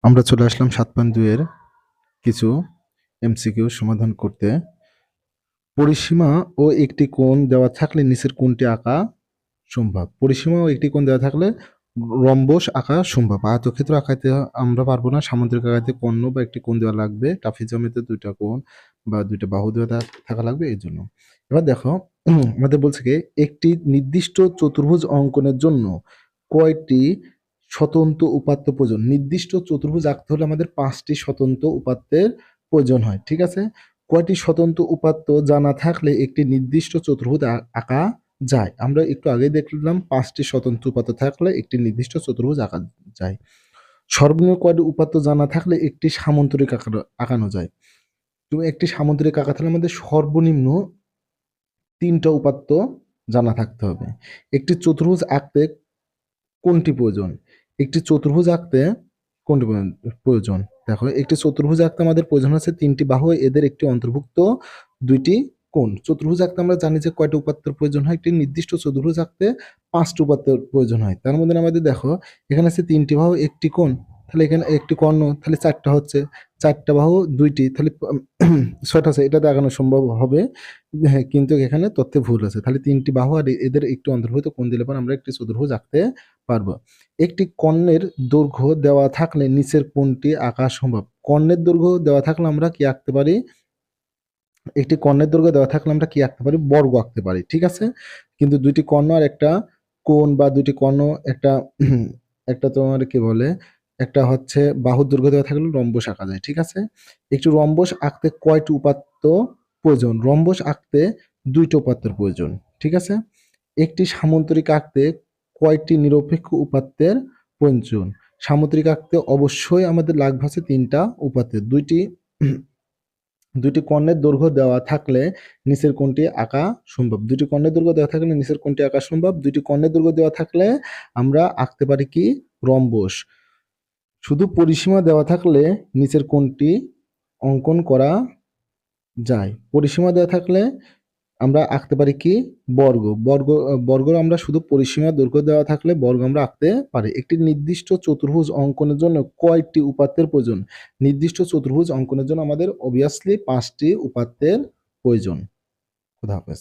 আমরা চলে আসলাম ৭.২ এর কিছু এমসিকিউ সমাধান করতে। পরিসীমা ও একটি কোণ দেওয়া থাকলে নিচের কোণটি আঁকা সম্ভব। পরিসীমা ও একটি কোণ দেওয়া থাকলে রম্বস আঁকা সম্ভব। আয়তক্ষেত্র আঁকাতে আমরা পারবো না, সামুদ্রিক আকারে কর্ণ বা একটি কোণ দেওয়া লাগবে। ট্রাপিজমেতে দুইটা কোণ বা দুইটা বাহু দেওয়া থাকা লাগবে এই জন্য। এবার দেখো আমাদের বলছে কি একটি নির্দিষ্ট চতুর্ভুজ অঙ্কনের জন্য কয়টি স্বতন্ত্র উপাত্ত প্রয়োজন। নির্দিষ্ট চতুর্ভুজ আঁকতে হলে আমাদের 5টি স্বতন্ত্র উপাত্তের প্রয়োজন হয়, ঠিক আছে। কয়টি স্বতন্ত্র উপাত্ত জানা থাকলে একটি নির্দিষ্ট চতুর্ভুজ আঁকা যায়। আমরা একটু আগে দেখলাম 5টি স্বতন্ত্র উপাত্ত থাকলে একটি নির্দিষ্ট চতুর্ভুজ আঁকা যায়। সর্বনিম্ন কয়টি উপাত্ত জানা থাকলে একটি সামন্তরিক আঁকানো যায়। তুমি একটি সামন্তরিক আঁকাতে হলে আমাদের সর্বনিম্ন 3টা উপাত্ত জানা থাকতে হবে। একটি চতুর্ভুজ আঁকতে কোনটি প্রয়োজন? একটি চতুর্ভুজ আঁকতে কোনটি প্রয়োজন? দেখো একটি চতুর্ভুজ আঁকতে আমাদের প্রয়োজন হচ্ছে 3টি বাহু, এদের একটি অন্তর্ভুক্ত 2টি কোণ। চতুর্ভুজ আঁকতে আমরা জানি যে কয়টা উপাত্তের প্রয়োজন হয়। একটি নির্দিষ্ট চতুর্ভুজ আঁকতে 5টি উপাত্তের প্রয়োজন হয়। তার মধ্যে আমাদের দেখো এখানে আছে 3টি বাহু, একটি কোণ, তাহলে এখানে একটি কর্ণ, তাহলে 4টা হচ্ছে। 4টা বাহু 2টি, তাহলে 6টা আছে। এটা দেখানো সম্ভব হবে, হ্যাঁ, কিন্তু এখানে তথ্যে ভুল আছে। তাহলে 3টি বাহু আর এদের একটু অন্তর্ভুক্ত কোণ দিলে পর আমরা একটি চতুর্ভুজ আঁকতে পারবো। একটি কর্ণের দৈর্ঘ্য দেওয়া থাকলে নিচের কোণটি আঁকা সম্ভব। কর্ণের দৈর্ঘ্য দেওয়া থাকলে আমরা কি আঁকতে পারি? একটি কর্ণের দৈর্ঘ্য দেওয়া থাকলে আমরা কি আঁকতে পারি? বর্গ আঁকতে পারি, ঠিক আছে। কিন্তু দুইটি কর্ণ আর একটা কোণ বা দুইটি কর্ণ একটা একটা তোমার কি বলে একটা হচ্ছে বাহুর দৈর্ঘ্য দেওয়া থাকলে রম্বস আঁকা যায়, ঠিক আছে। একটি রম্বস আঁকতে কয়টি উপাত্ত প্রয়োজন? রম্বস আঁকতে 2টি উপাত্তের প্রয়োজন, ঠিক আছে। একটি সামন্তরিক আঁকতে কয়টি নিরপেক্ষ উপাত্তের প্রয়োজন? সামুদ্রিক আঁকতে অবশ্যই আমাদের লাগবে আছে 3টা উপাত্তের। দুইটি কর্ণের দৈর্ঘ্য দেওয়া থাকলে নিচের কোণটি আঁকা সম্ভব। দুইটি কর্ণের দৈর্ঘ্য দেওয়া থাকলে নিচের কোণটি আঁকা সম্ভব। দুইটি কর্ণের দৈর্ঘ্য দেওয়া থাকলে আমরা আঁকতে পারি কি? রম্বস। শুধু পরিসীমা দেওয়া থাকলে নিচের কোণটি অঙ্কন করা যায়। পরিসীমা দেওয়া থাকলে আমরা আঁকতে পারি কি? বর্গ। বর্গ আমরা শুধু পরিসীমা দৈর্ঘ্য দেওয়া থাকলে বর্গ আমরা আঁকতে পারি। একটি নির্দিষ্ট চতুর্ভুজ অঙ্কনের জন্য কয়টি উপাত্তের প্রয়োজন? নির্দিষ্ট চতুর্ভুজ অঙ্কনের জন্য আমাদের অবভিয়াসলি 5টি উপাত্তের প্রয়োজন। খুদা হাফেজ।